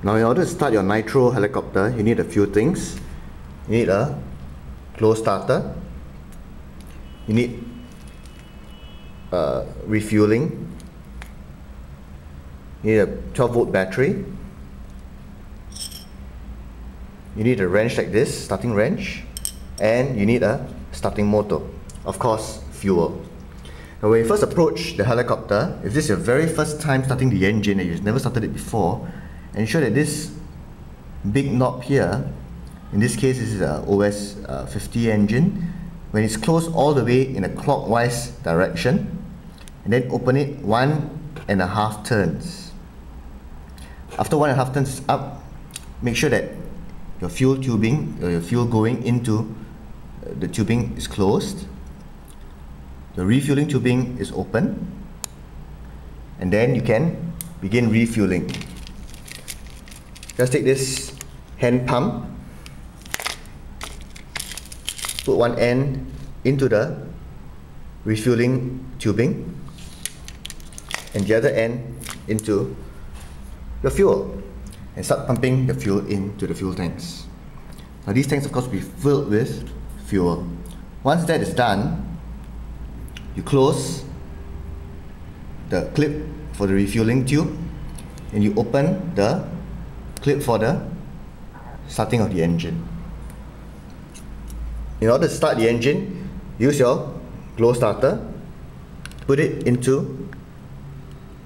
Now in order to start your nitro helicopter, you need a few things. You need a glow starter. You need refueling. You need a 12-volt battery. You need a wrench like this, starting wrench. And you need a starting motor. Of course, fuel. Now when you first approach the helicopter, if this is your very first time starting the engine and you've never started it before, ensure that this big knob here, in this case this is a OS 50 engine, when it's closed all the way in a clockwise direction, and then open it 1.5 turns. After 1.5 turns up, make sure that your fuel tubing, or your fuel going into the tubing is closed. The refueling tubing is open, and then you can begin refueling. Just take this hand pump, put one end into the refueling tubing and the other end into your fuel, and start pumping the fuel into the fuel tanks. Now these tanks of course will be filled with fuel. Once that is done, you close the clip for the refueling tube and you open the clip for the starting of the engine. In order to start the engine, use your glow starter, put it into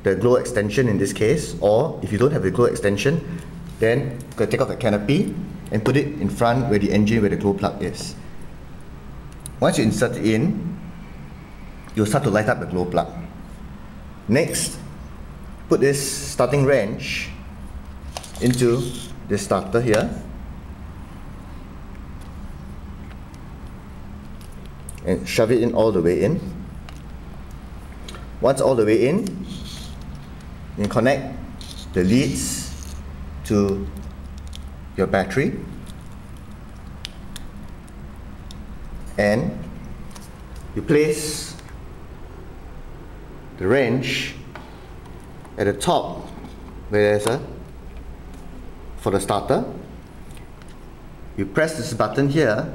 the glow extension in this case, or if you don't have the glow extension, then you can take off the canopy and put it in front where the engine, where the glow plug is. Once you insert it in, you'll start to light up the glow plug. Next, put this starting wrench into the starter here and shove it in all the way in. Once all the way in, you connect the leads to your battery and you place the wrench at the top where there's a for the starter. You press this button here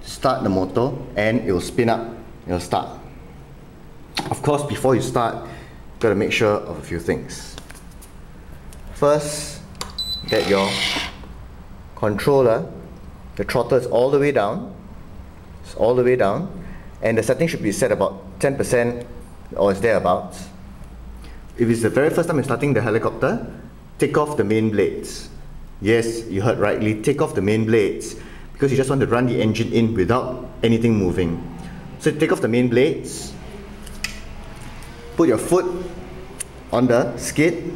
to start the motor and it will spin up, it will start. Of course, before you start, you've got to make sure of a few things. First, get your controller, the throttle is all the way down, it's all the way down, and the setting should be set about 10% or it's thereabouts. If it's the very first time you're starting the helicopter, take off the main blades. Yes, you heard rightly, take off the main blades because you just want to run the engine in without anything moving. So take off the main blades, put your foot on the skid,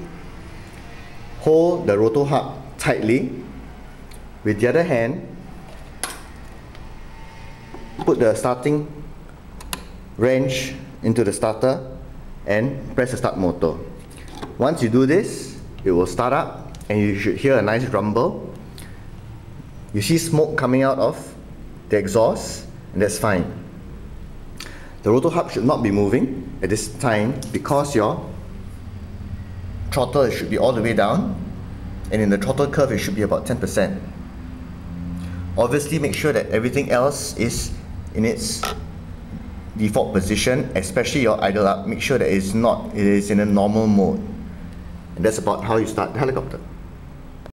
hold the rotor hub tightly. With the other hand, put the starting wrench into the starter and press the start motor. Once you do this, it will start up and you should hear a nice rumble. You see smoke coming out of the exhaust, and that's fine. The rotor hub should not be moving at this time because your throttle should be all the way down, and in the throttle curve it should be about 10%. Obviously make sure that everything else is in its default position, especially your idle up. Make sure that it is in a normal mode. And that's about how you start the helicopter.